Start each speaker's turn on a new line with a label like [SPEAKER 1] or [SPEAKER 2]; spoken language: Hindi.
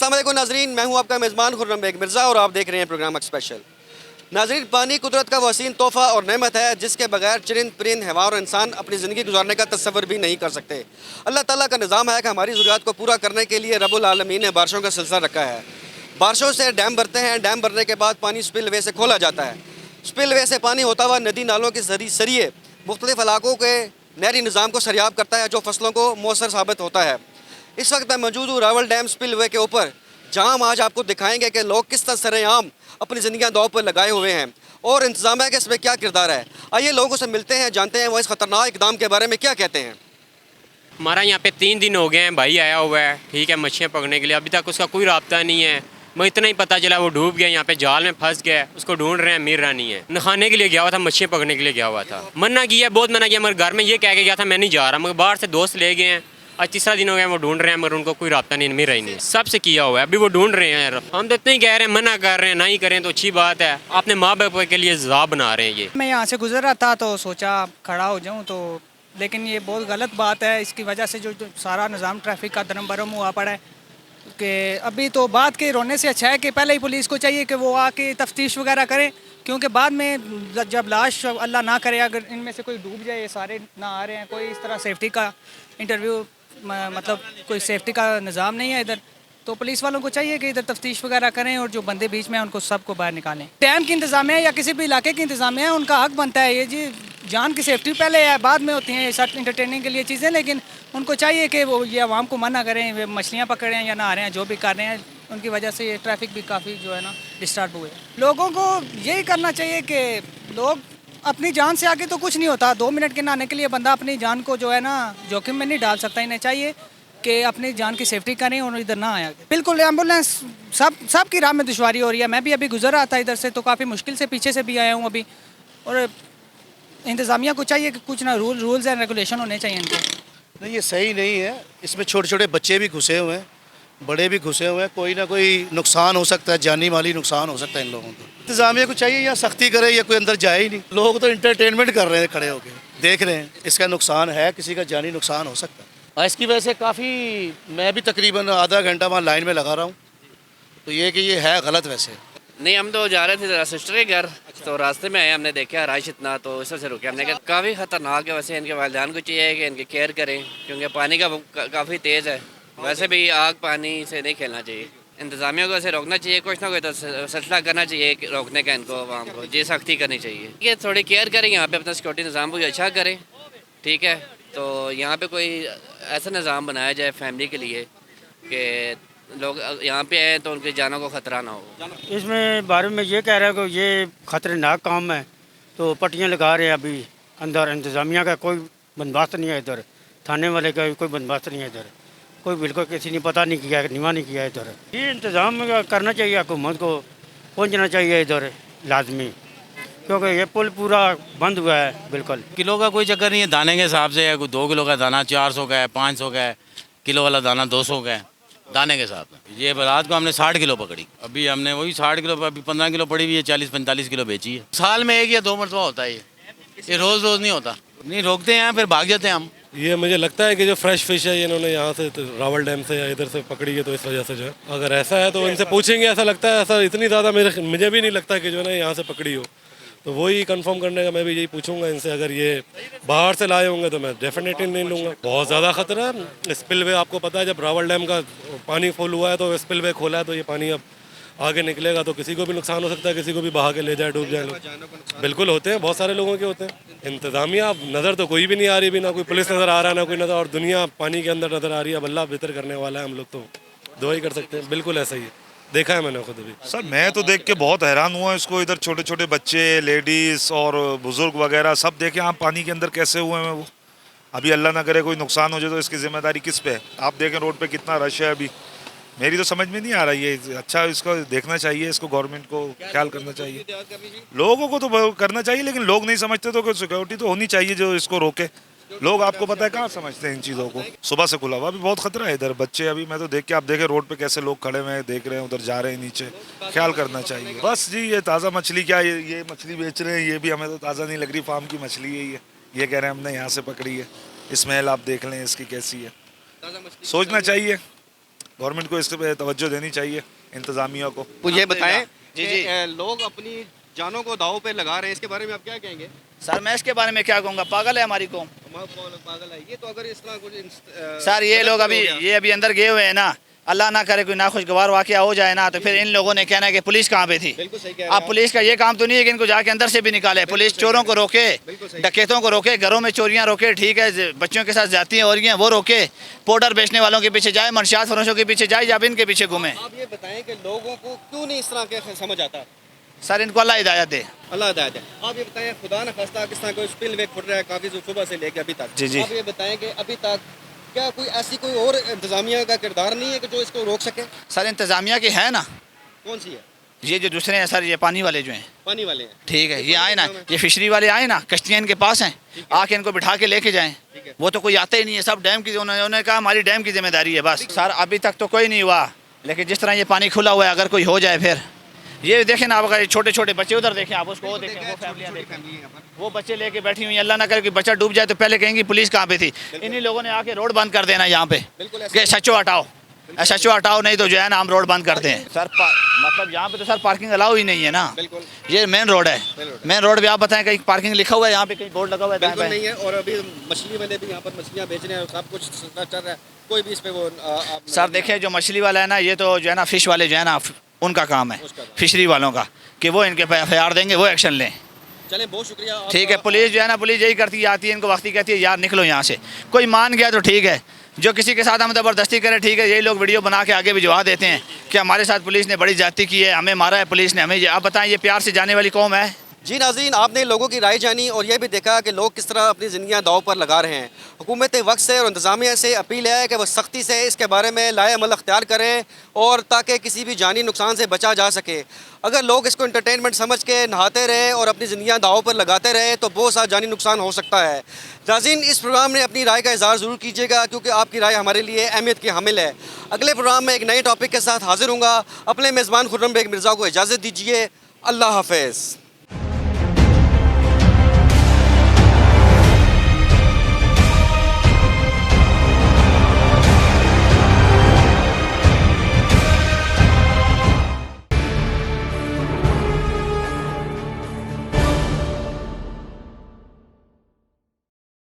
[SPEAKER 1] अस्सलाम वालेकुम नाजरीन, मैं हूं आपका मेज़बान खुर्रम बेग मिर्ज़ा और आप देख रहे हैं प्रोग्राम स्पेशल। नाजरीन, पानी कुदरत का वसीन तोहफ़ा और नेमत है जिसके बगैर चरिंद परिंद हैवान और इंसान अपनी ज़िंदगी गुजारने का तस्वर भी नहीं कर सकते। अल्लाह ताला का निज़ाम है कि हमारी ज़रूरियात को पूरा करने के लिए रब्बुल आलमीन ने बारिशों का सिलसिला रखा है। बारिशों से डैम भरते हैं, डैम भरने के बाद पानी स्पिलवे से खोला जाता है। स्पिलवे से पानी होता हुआ नदी नालों के ज़रिए मुख्तलिफ इलाकों के नहरी निज़ाम को सरियाब करता है, जो फसलों को मौसर साबित होता है। इस वक्त मैं मौजूद हूँ रावल डैम स्पिलवे के ऊपर, जहाँ हम आज आपको दिखाएंगे कि लोग किस तरह सरेआम अपनी ज़िंदगियाँ दांव पर लगाए हुए हैं और इंतजामिया का इसमें क्या किरदार है। आइए लोगों से मिलते हैं, जानते हैं वो इस ख़तरनाक इकदाम के बारे में क्या कहते हैं।
[SPEAKER 2] हमारा यहाँ पे 3 दिन हो गए हैं, भाई आया हुआ है, ठीक है, मछलियाँ पकड़ने के लिए। अभी तक उसका कोई राब्ता नहीं है। मैं इतना ही पता चला वो डूब गया, यहाँ पे जाल में फंस गया, उसको ढूंढ रहे हैं, मिल रहा नहीं है। नहाने के लिए गया हुआ था, मछलियाँ पकड़ने के लिए गया हुआ था। मना किया, बहुत मना किया, मगर घर में ये कह के गया था मैं नहीं जा रहा, मगर बाहर से दोस्त ले गए हैं। आज तीसरा दिन हो गया वो ढूंढ रहे हैं, मगर उनको कोई राब्ता नहीं, मिल रही नहीं। सबसे किया हुआ है, अभी वो ढूंढ रहे हैं। हम तो इतना ही कह रहे हैं, मना कर रहे हैं, ना ही करें तो अच्छी बात है। अपने माँ बाप के लिए जवाब बना रहे हैं ये।
[SPEAKER 3] मैं यहाँ से गुजर रहा था तो सोचा खड़ा हो जाऊँ, तो लेकिन ये बहुत गलत बात है। इसकी वजह से जो सारा निज़ाम ट्रैफिक का दरम बरम हुआ पड़ा है कि अभी तो बात के रोने से अच्छा है कि पहले ही पुलिस को चाहिए कि वो आके तफ्तीश वगैरह करें, क्योंकि बाद में जब लाश अल्लाह ना करे अगर इनमें से कोई डूब जाए, सारे ना आ रहे हैं, कोई इस तरह सेफ्टी का इंटरव्यू मतलब कोई सेफ्टी का निज़ाम नहीं है इधर, तो पुलिस वालों को चाहिए कि इधर तफ्तीश वगैरह करें और जो बंदे बीच में हैं उनको सबको बाहर निकालें। डैम की इंतज़ामिया या किसी भी इलाके की इंतज़ामिया है, उनका हक बनता है ये जी, जान की सेफ्टी पहले है, बाद में होती हैं ये सब इंटरटेनिंग के लिए चीज़ें, लेकिन उनको चाहिए कि वो ये आवाम को मना करें, वे मछलियाँ पकड़ें या नहा रहे हैं, जो भी कर रहे हैं, उनकी वजह से ये ट्रैफिक भी काफ़ी जो है ना डिस्टर्ब हुए। लोगों को यही करना चाहिए कि लोग अपनी जान से आगे तो कुछ नहीं होता। 2 मिनट के नहाने के लिए बंदा अपनी जान को जो है ना जोखिम में नहीं डाल सकता। इन्हें चाहिए कि अपनी जान की सेफ्टी करें और इधर ना आया। बिल्कुल एम्बुलेंस सब की राह में दुश्वारी हो रही है। मैं भी अभी गुजर रहा था इधर से, तो काफ़ी मुश्किल से पीछे से भी आया हूँ अभी। और इंतज़ामिया को चाहिए कि कुछ ना रूल्स एंड रेगुलेशन होने चाहिए इनके।
[SPEAKER 4] नहीं, ये सही नहीं है। इसमें छोटे छोटे बच्चे भी घुसे हुए हैं, बड़े भी घुसे हुए हैं। कोई ना कोई नुकसान हो सकता है, जानी माली नुकसान हो सकता है इन लोगों को। इंतज़ामिया को चाहिए या सख्ती करे या कोई अंदर जाए ही नहीं। लोग तो इंटरटेनमेंट कर रहे हैं, खड़े होकर देख रहे हैं। इसका नुकसान है, किसी का जानी नुकसान हो सकता है। और इसकी वजह से काफ़ी, मैं भी तकरीबन आधा घंटा वहाँ लाइन में लगा रहा हूँ, तो ये कि ये है गलत। वैसे
[SPEAKER 5] नहीं, हम तो जा रहे थे जरा सिस्टर के घर, तो रास्ते में आए, हमने देखा राइश इतना, तो इस वजह से रुके। हमने कहा काफ़ी ख़तरनाक है। वैसे इनके वालिदैन को चाहिए कि इनकी केयर करें, क्योंकि पानी का काफ़ी तेज़ है। वैसे भी आग पानी से नहीं खेलना चाहिए। इंतज़ामिया को ऐसे रोकना चाहिए, कुछ ना कोई तो सिलसिला करना चाहिए रोकने का इनको, आवाम को जी सख्ती करनी चाहिए। ये थोड़ी केयर करें, यहाँ पे अपना सिक्योरिटी निज़ाम को अच्छा करें, ठीक है। तो यहाँ पे कोई ऐसा निज़ाम बनाया जाए फैमिली के लिए कि लोग यहाँ पे आए तो उनकी जानों को ख़तरा ना हो।
[SPEAKER 6] इसमें बारे में ये कह रहा है कि ये ख़तरनाक काम है, तो पट्टियाँ लगा रहे हैं अभी अंदर। इंतज़ामिया का कोई बंदोबस्त नहीं है इधर, थाने वाले का कोई बंदोबस्त नहीं है इधर, कोई बिल्कुल किसी ने पता नहीं किया, निवा नहीं किया इधर। ये इंतज़ाम करना चाहिए, हुकूमत को पहुँचना चाहिए इधर लाजमी, क्योंकि ये पुल पूरा बंद हुआ है बिल्कुल।
[SPEAKER 7] किलो का कोई चक्कर नहीं है, दाने के हिसाब से है। कोई 2 किलो का दाना 400 का है, 500 का है, किलो वाला दाना 200 का है, दाने के साथ। ये रात को हमने 60 किलो पकड़ी। अभी हमने वही 60 किलो, अभी 15 किलो पड़ी हुई है, 40-45 किलो बेची है। साल में 1 या 2 मरतबा होता है ये रोज़ रोज़ नहीं होता। नहीं रोकते हैं, फिर भाग जाते हैं हम।
[SPEAKER 8] ये मुझे लगता है कि जो फ्रेश फिश है ये इन्होंने यहाँ से तो रावल डैम से या इधर से पकड़ी है, तो इस वजह से जो है, अगर ऐसा है तो इनसे पूछेंगे। ऐसा लगता है, ऐसा इतनी ज़्यादा मुझे भी नहीं लगता कि जो है ना यहाँ से पकड़ी हो, तो वही कंफर्म करने का मैं भी यही पूछूंगा इनसे। अगर ये बाहर से लाए होंगे तो मैं डेफिनेटली नहीं लूँगा। बहुत ज़्यादा ख़तरा है। स्पिलवे आपको पता है, जब रावल डैम का पानी फुल हुआ है तो स्पिलवे खोला है, तो ये पानी अब आगे निकलेगा तो किसी को भी नुकसान हो सकता है, किसी को भी बहा के ले जाए, डूब जाए लोग। बिल्कुल होते हैं, बहुत सारे लोगों के होते हैं। इंतज़ामिया नज़र तो कोई भी नहीं आ रही, भी ना कोई पुलिस नज़र आ रहा है, ना कोई नज़र, और दुनिया पानी के अंदर नज़र आ रही है। अब अल्लाह बेहतर करने वाला है, हम लोग तो दुआ ही कर सकते हैं। बिल्कुल ऐसा ही है, देखा है मैंने खुद भी।
[SPEAKER 9] सर मैं तो देख के बहुत हैरान हुआ इसको। इधर छोटे छोटे बच्चे, लेडीज़ और बुज़ुर्ग वगैरह सब देखे आप पानी के अंदर कैसे हुए हैं वो। अभी अल्लाह ना करे कोई नुकसान हो जाए तो इसकी ज़िम्मेदारी किस पे है। आप देखें रोड पे कितना रश है अभी। मेरी तो समझ में नहीं आ रही है। अच्छा, इसको देखना चाहिए, इसको गवर्नमेंट को ख्याल करना चाहिए। लोगों को तो करना चाहिए, लेकिन लोग नहीं समझते, तो सिक्योरिटी तो होनी चाहिए जो इसको रोके। लोग आपको पता है कहाँ समझते हैं इन चीज़ों को। सुबह से खुला हुआ अभी बहुत खतरा है इधर। बच्चे अभी मैं तो देख के, आप देखें रोड पे कैसे लोग खड़े हुए हैं, देख रहे हैं, उधर जा रहे हैं नीचे। ख्याल करना चाहिए बस जी। ये ताज़ा मछली क्या, ये मछली बेच रहे हैं, ये भी हमें तो ताज़ा नहीं लग रही, फार्म की मछली है ये कह रहे हैं हमने यहाँ से पकड़ी है। स्मेल आप देख लें इसकी कैसी है। सोचना चाहिए, गवर्नमेंट को इस पे तवज्जो देनी चाहिए, इंतज़ामिया को।
[SPEAKER 1] मुझे बताएं
[SPEAKER 10] जी,
[SPEAKER 1] कि,
[SPEAKER 10] जी।
[SPEAKER 1] लोग अपनी जानों को दाव पे लगा रहे हैं, इसके बारे में आप क्या कहेंगे?
[SPEAKER 10] सर मैं इसके बारे में क्या कहूँगा, पागल है हमारी कौम।
[SPEAKER 1] पागल है ये तो। अगर इस तरह कुछ
[SPEAKER 10] सर ये लोग अभी अंदर गए हुए हैं ना, अल्लाह ना करे कोई नाखुशगवार वाक़या हो जाए ना, तो फिर इन लोगों ने कहना है कि पुलिस कहाँ पे थी।
[SPEAKER 1] बिल्कुल सही कह रहे
[SPEAKER 10] अब पुलिस का ये काम तो नहीं है कि इनको जाके अंदर से भी निकाले। पुलिस चोरों को रोके, डकैतों को रोके, घरों में चोरियां रोके, ठीक है, बच्चों के साथ जातियाँ हो रही हैं वो रोके, पाउडर बेचने वालों के पीछे जाए, मनशात फरोशों के पीछे जाए, या फिर इनके पीछे घूमे।
[SPEAKER 1] आप ये बताएं कि लोगों को क्यों नहीं इस तरह के समझ आता?
[SPEAKER 10] सर इनको अल्लाह हिदायत दे।
[SPEAKER 1] अल्लाह हिदायत है। आप ये बताएं, खुदा न खास्ता किस तरह कोई स्पिल वे फुट रहा है काफ़ी सुबह से लेकर अभी तक।
[SPEAKER 10] जी, जी।
[SPEAKER 1] आप ये बताएं कि अभी तक क्या कोई ऐसी कोई और इंतज़ामिया का किरदार नहीं है कि जो इसको रोक सके?
[SPEAKER 10] सर इंतज़ामिया की है ना,
[SPEAKER 1] कौन सी है?
[SPEAKER 10] ये जो दूसरे हैं सर, ये पानी वाले जो हैं,
[SPEAKER 1] पानी वाले हैं।
[SPEAKER 10] ठीक है, ये आए ना, ये फिशरी वाले आए ना, कश्तियाँ इनके पास हैं, आके इनको बिठा के लेके जाएं। वो तो कोई आते ही नहीं है, सब डैम की, उन्होंने कहा हमारी डैम की जिम्मेदारी है बस। सर अभी तक तो कोई नहीं हुआ, लेकिन जिस तरह ये पानी खुला हुआ है, अगर कोई हो जाए फिर ये देखें ना, आप अगर छोटे छोटे बच्चे उधर देखें, आप उसको वो देखें, वो फैमिलियाँ देखें, वो बच्चे लेके बैठी हुई हैं। अल्लाह ना करे कि बच्चा डूब जाए तो पहले कहेंगी पुलिस कहाँ पे थी। इन्हीं लोगों ने आके रोड बंद कर देना यहाँ पे कि सचो हटाओ, सचो हटाओ, नहीं तो जो है ना हम रोड बंद करते हैं। सर मतलब यहाँ पे तो सर पार्किंग अलाउ ही नहीं है ना, ये मेन रोड है। मेन रोड पे आप बताएं कहीं पार्किंग लिखा हुआ है यहाँ पे, कहीं बोर्ड लगा हुआ है?
[SPEAKER 1] बिल्कुल नहीं है। और अभी मछली वाले भी यहाँ पर मछलियाँ बेच रहे हैं, सब कुछ चल रहा है, कोई भी इस पे वो
[SPEAKER 10] सर देखें, जो मछली वाला है ना, ये तो जो है ना फिश वाले जो है ना, उनका काम है फिशरी वालों का कि वो इनके पे FIR देंगे, वो एक्शन लें।
[SPEAKER 1] चलें, बहुत शुक्रिया।
[SPEAKER 10] ठीक है, पुलिस जो है ना, पुलिस यही करती है, आती है, इनको वक्ती कहती है यार निकलो यहाँ से। कोई मान गया तो ठीक है, जो किसी के साथ हम ज़बरदस्ती करें, ठीक है, यही लोग वीडियो बना के आगे भिजवा देते हैं कि हमारे साथ पुलिस ने बड़ी ज्यादती की है, हमें मारा है पुलिस ने, हमें ये। आप बताएं, ये प्यार से जाने वाली कौम है?
[SPEAKER 1] जी नाज़रीन, आपने लोगों की राय जानी और यह भी देखा कि लोग किस तरह अपनी ज़िंदगियां दाव पर लगा रहे हैं। हुकूमत वक्त से और इंतज़ामिया से अपील है कि वह सख्ती से इसके बारे में लाए अमल अख्तियार करें, और ताकि किसी भी जानी नुकसान से बचा जा सके। अगर लोग इसको इंटरटेनमेंट समझ के नहाते रहे और अपनी ज़िंदगियां दाव पर लगाते रहे तो बहुत सा जानी नुकसान हो सकता है। नाज़रीन, इस प्रोग्राम में अपनी राय का इज़हार ज़रूर कीजिएगा, क्योंकि आपकी राय हमारे लिए अहमियत की हामिल है। अगले प्रोग्राम में एक नए टॉपिक के साथ हाजिर हूँगा। अपने मेज़बान खुर्रम बेग मिर्ज़ा को इजाज़त दीजिए। अल्लाह हाफ़िज़।